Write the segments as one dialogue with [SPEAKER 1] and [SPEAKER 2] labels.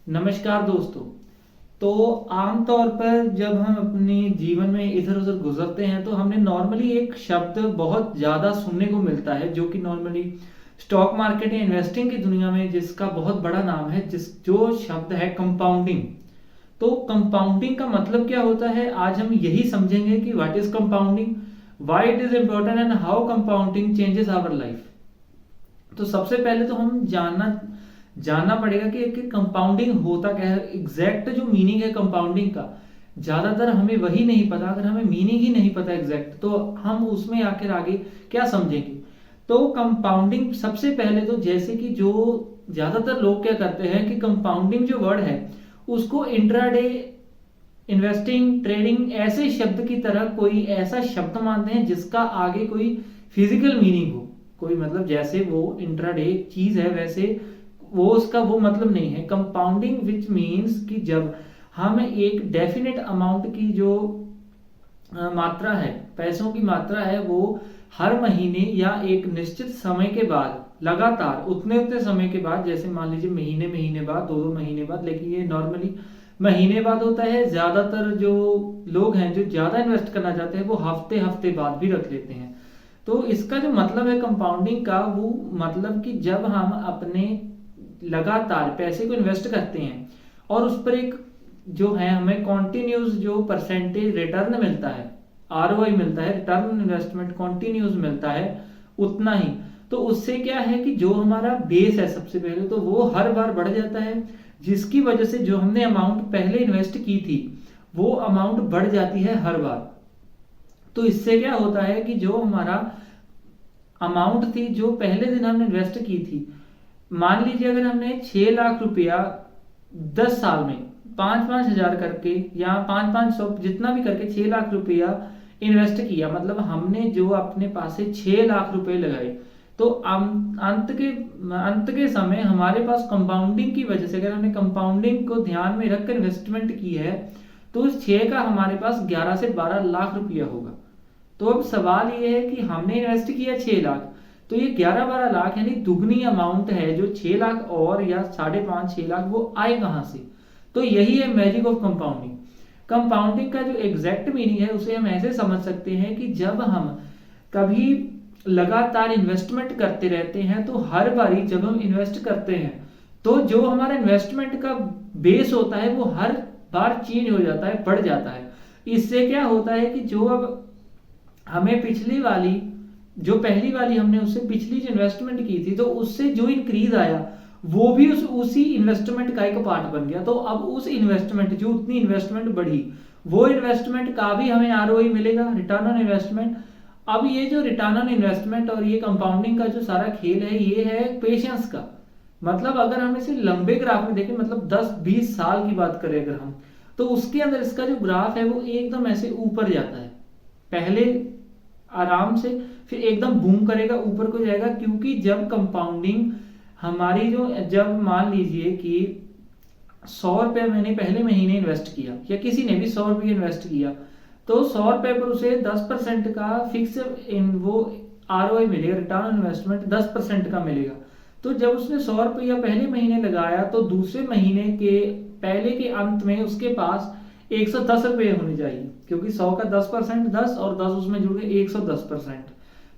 [SPEAKER 1] नमस्कार दोस्तों। तो आमतौर पर जब हम अपने जीवन में इधर उधर गुजरते हैं तो हमें नॉर्मली एक शब्द बहुत ज़्यादा सुनने को मिलता है जो कि नॉर्मली स्टॉक मार्केट या इन्वेस्टिंग की दुनिया में जिसका बहुत बड़ा नाम है, जिस जो शब्द है कंपाउंडिंग। तो कंपाउंडिंग का मतलब क्या होता है, आज हम यही समझेंगे कि what is compounding, why it is important and how compounding changes our life. तो सबसे पहले तो हम जानना जानना पड़ेगा कि कंपाउंडिंग होता क्या है, एग्जैक्ट जो मीनिंग है कंपाउंडिंग का। ज्यादातर हमें वही नहीं पता। अगर हमें मीनिंग ही नहीं पता एग्जैक्ट, तो हम उसमें आखिर आगे क्या समझेंगे। तो कंपाउंडिंग सबसे पहले तो जैसे कि जो ज्यादातर लोग क्या करते हैं कि कंपाउंडिंग जो वर्ड है उसको इंट्राडे इन्वेस्टिंग ट्रेडिंग ऐसे शब्द की तरह कोई ऐसा शब्द मानते हैं जिसका आगे कोई फिजिकल मीनिंग हो। कोई मतलब जैसे वो इंट्राडे चीज है वैसे वो उसका वो मतलब नहीं है। कंपाउंडिंग विच मीन्स कि जब हम एक डेफिनेट अमाउंट की जो मात्रा है, पैसों की मात्रा है, वो हर महीने या एक निश्चित समय के बाद लगातार उतने उतने समय के बाद, जैसे मान लीजिए महीने महीने बाद, दो दो महीने बाद, लेकिन ये नॉर्मली महीने बाद होता है। ज्यादातर जो लोग हैं जो ज्यादा इन्वेस्ट करना चाहते हैं वो हफ्ते हफ्ते बाद भी रख लेते हैं। तो इसका जो मतलब है कंपाउंडिंग का, वो मतलब कि जब हम अपने लगातार पैसे को इन्वेस्ट करते हैं और उस पर एक जो है हमें कॉन्टिन्यूस जो परसेंटेज रिटर्न मिलता है, आरओआई मिलता है, रिटर्न इन्वेस्टमेंट कॉन्टिन्यूस मिलता है उतना ही। तो उससे क्या है कि जो हमारा बेस है सबसे पहले तो वो हर बार बढ़ जाता है, जिसकी वजह से जो हमने अमाउंट पहले इन्वेस्ट की थी वो अमाउंट बढ़ जाती है हर बार। तो इससे क्या होता है कि जो हमारा अमाउंट थी जो पहले दिन हमने इन्वेस्ट की थी, मान लीजिए अगर हमने 6 लाख रुपया 10 साल में 5-5 हजार करके या 5-5 सौ जितना भी करके 6 लाख रुपया इन्वेस्ट किया, मतलब हमने जो अपने पास से 6 लाख रुपए लगाए, तो अंत के समय हमारे पास कंपाउंडिंग की वजह से, अगर हमने कंपाउंडिंग को ध्यान में रखकर इन्वेस्टमेंट की है, तो उस 6 का हमारे पास 11 से 12 लाख रुपया होगा। तो अब सवाल ये है कि हमने इन्वेस्ट किया 6 लाख, तो ये 11-12 लाख यानी दुगनी अमाउंट है। जो 6 लाख और या 5.5-6 लाख वो आए कहां से? तो यही है मैजिक ऑफ कंपाउंडिंग। कंपाउंडिंग का जो एग्जैक्ट मीनिंग है उसे हम ऐसे समझ सकते हैं कि जब हम कभी लगातार इन्वेस्टमेंट करते रहते हैं तो हर बारी जब हम इन्वेस्ट करते हैं तो जो हमारा इन्वेस्टमेंट का बेस होता है वो हर बार चेंज हो जाता है, बढ़ जाता है। इससे क्या होता है कि जो अब हमें पिछली वाली जो पहली वाली हमने उससे पिछली जो इन्वेस्टमेंट की थी तो उससे जो इंक्रीज आया वो भी उसी इन्वेस्टमेंट का एक पार्ट बन गया। तो अब उस इन्वेस्टमेंट जो उतनी इन्वेस्टमेंट बढ़ी वो इन्वेस्टमेंट का भी हमें आरओआई मिलेगा, रिटर्न ऑन इन्वेस्टमेंट। अब ये जो रिटर्न ऑन इन्वेस्टमेंट और ये कंपाउंडिंग का जो सारा खेल है ये है पेशेंस का। मतलब अगर हम इसे लंबे ग्राफ में देखें, मतलब 10-20 साल की बात करें अगर हम, तो उसके अंदर इसका जो ग्राफ है वो एकदम ऐसे ऊपर जाता है। पहले आराम से, फिर एकदम बूम करेगा, ऊपर को जाएगा। क्योंकि जब कंपाउंडिंग हमारी जो, जब मान लीजिए कि 100 रुपये मैंने पहले महीने इन्वेस्ट किया या किसी ने भी 100 रुपये इन्वेस्ट किया, तो 100 रुपये पर उसे 10% का फिक्स इन वो आरओआई मिलेगा, रिटर्न इन्वेस्टमेंट 10% का मिलेगा। तो जब उसने 100 रुपया पहले महीने लगाया तो दूसरे महीने के पहले के अंत में उसके पास 110 रुपये होने चाहिए, क्योंकि 100 का 10% 10 और 10 उसमें जुड़ गए 110%।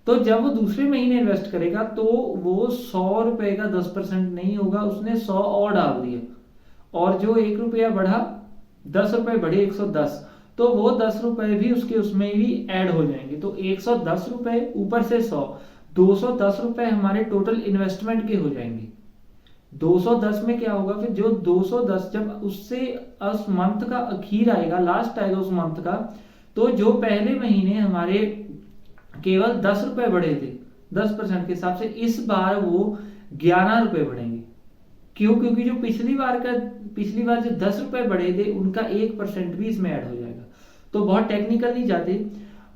[SPEAKER 1] तो जब वो दूसरे महीने इन्वेस्ट करेगा तो वो 100 रुपए का 10% नहीं होगा, उसने 100 और डाल दिया, और जो 1 रुपया बढ़ा, 10 रुपए बढ़े 110, तो वो 10 रुपए भी उसके उसमें भी ऐड हो जाएंगे। तो 110 रुपए ऊपर से 100, 210 रुपए हमारे टोटल इन्वेस्टमेंट के हो जाएंगे। 210 में क्या होगा फिर, जो 210 जब उससे उस मंथ का आखिर आएगा, लास्ट आएगा उस मंथ का, तो जो पहले महीने हमारे केवल 10 रुपए बढ़े थे 10% के हिसाब से, इस बार वो 11 रुपए बढ़ेंगे। क्यों? क्योंकि जो पिछली बार जो 10 रुपए बढ़े थे उनका 1% भी इसमें ऐड हो जाएगा। तो बहुत टेक्निकल नहीं जाते।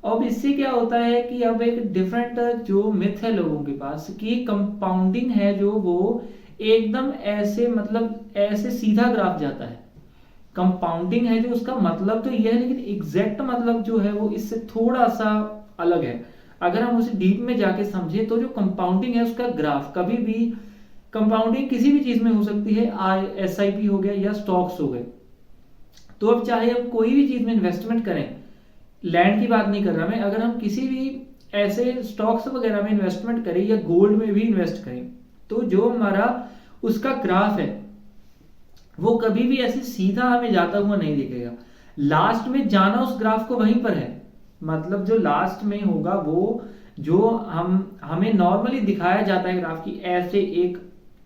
[SPEAKER 1] अब इससे क्या होता है कि अब एक डिफरेंट जो मिथ है लोगों के पास कि कंपाउंडिंग है जो वो एकदम ऐसे, मतलब ऐसे सीधा ग्राफ जाता है। कंपाउंडिंग है जो उसका मतलब तो यह है, लेकिन एग्जैक्ट मतलब जो है वो इससे थोड़ा सा अलग है। अगर हम उसे डीप में जाके समझे तो जो कंपाउंडिंग है उसका ग्राफ कभी भी कंपाउंडिंग किसी भी चीज में हो सकती है, SIP हो गया या स्टॉक्स हो गए। तो अब चाहे हम कोई भी चीज में इन्वेस्टमेंट करें, लैंड की बात नहीं कर रहा मैं, अगर हम किसी भी ऐसे स्टॉक्स वगैरह में इन्वेस्टमेंट करें या गोल्ड में भी इन्वेस्ट करें, तो जो हमारा उसका ग्राफ है वो कभी भी ऐसे सीधा हमें जाता हुआ नहीं दिखेगा। लास्ट में जाना उस ग्राफ को वहीं पर है, मतलब जो लास्ट में होगा वो जो हमें नॉर्मली दिखाया जाता है ग्राफ की ऐसे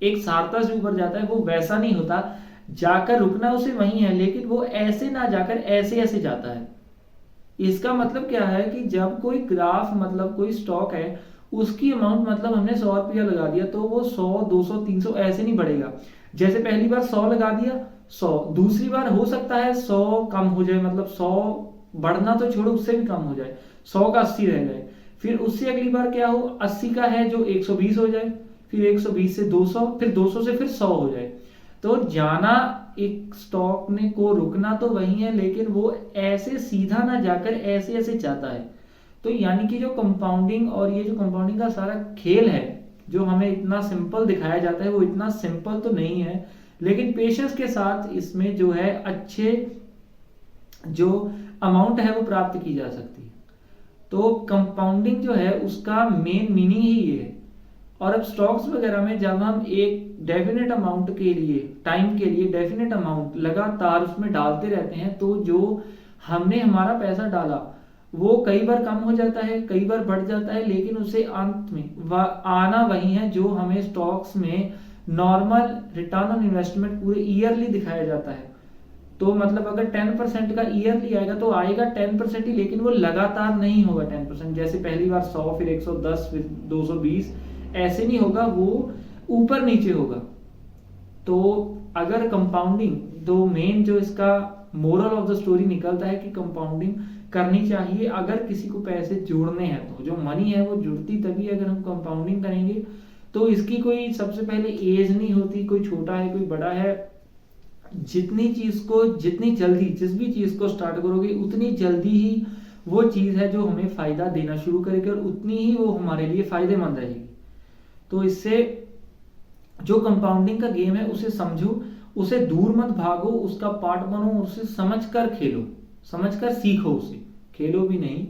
[SPEAKER 1] एक सारता से ऊपर जाता है, वो वैसा नहीं होता, जाकर रुकना उसे वहीं है, लेकिन वो ऐसे ना जाकर ऐसे ऐसे जाता है। इसका मतलब क्या है कि जब कोई ग्राफ मतलब कोई स्टॉक है, उसकी अमाउंट मतलब हमने 100 रुपया लगा दिया तो वो 100 200 300 ऐसे नहीं बढ़ेगा। जैसे पहली बार 100 लगा दिया 100, दूसरी बार हो सकता है 100 कम हो जाए, मतलब 100 बढ़ना तो छोड़ो उससे भी कम हो जाए, 100 का 80 रह जाए, फिर उससे अगली बार क्या हो 80 का है जो 120 हो जाए, फिर 120 से 200, फिर 200 से फिर 100 हो जाए। तो जाना एक स्टॉक ने को रुकना तो वही है, लेकिन वो ऐसे सीधा ना जाकर ऐसे ऐसे जाता है। तो यानी कि जो कंपाउंडिंग और ये जो कंपाउंडिंग का सारा खेल है जो हमें इतना सिंपल दिखाया जाता है, वो इतना सिंपल तो नहीं है, लेकिन पेशेंस के साथ इसमें जो है अच्छे जो अमाउंट है वो प्राप्त की जा सकती है। तो कंपाउंडिंग जो है उसका मेन मीनिंग ही ये है। और अब स्टॉक्स वगैरह में जब हम एक डेफिनेट अमाउंट के लिए टाइम के लिए डेफिनेट अमाउंट लगातार उसमें डालते रहते हैं, तो जो हमने हमारा पैसा डाला वो कई बार कम हो जाता है, कई बार बढ़ जाता है, लेकिन उसे अंत में आना वही है जो हमें स्टॉक्स में नॉर्मल रिटर्न ऑन इन्वेस्टमेंट पूरे ईयरली दिखाया जाता है। तो मतलब अगर 10% का ईयरली आएगा तो आएगा 10% ही, लेकिन वो लगातार नहीं होगा 10%, जैसे पहली बार 100 फिर 110 फिर 220 ऐसे नहीं होगा, वो ऊपर नीचे होगा। तो अगर कंपाउंडिंग, तो मेन जो इसका मोरल ऑफ द स्टोरी निकलता है कि कंपाउंडिंग करनी चाहिए अगर किसी को पैसे जोड़ने हैं। तो जो मनी है वो जुड़ती तभी अगर हम कंपाउंडिंग करेंगे। तो इसकी कोई सबसे पहले एज नहीं होती, कोई छोटा है कोई बड़ा है, जितनी चीज को जितनी जल्दी जिस भी चीज को स्टार्ट करोगे उतनी जल्दी ही वो चीज है जो हमें फायदा देना शुरू करेगी और उतनी ही वो हमारे लिए फायदेमंद रहेगी। तो इससे जो कंपाउंडिंग का गेम है उसे समझो, उसे दूर मत भागो, उसका पार्ट बनो, उसे समझकर खेलो, समझकर सीखो, उसे खेलो भी नहीं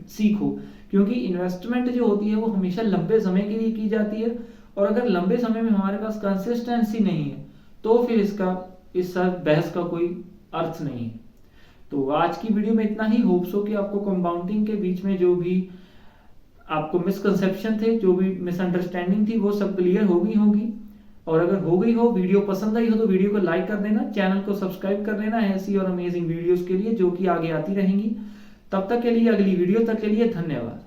[SPEAKER 1] सीखो, क्योंकि इन्वेस्टमेंट जो होती है वो हमेशा लंबे समय के लिए की जाती है, और अगर लंबे समय में हमारे पास कंसिस्टेंसी नहीं है तो फिर इस बहस का कोई अर्थ नहीं है। तो आज की वीडियो में इतना ही। होप्स हो कि आपको कंपाउंडिंग के बीच में जो भी आपको मिसकंसेप्शन थे, जो भी मिसअंडरस्टैंडिंग थी, वो सब क्लियर होगी। और अगर हो गई हो, वीडियो पसंद आई हो तो वीडियो को लाइक कर देना, चैनल को सब्सक्राइब कर लेना ऐसी और अमेजिंग वीडियोस के लिए जो कि आगे आती रहेंगी। तब तक के लिए, अगली वीडियो तक के लिए धन्यवाद।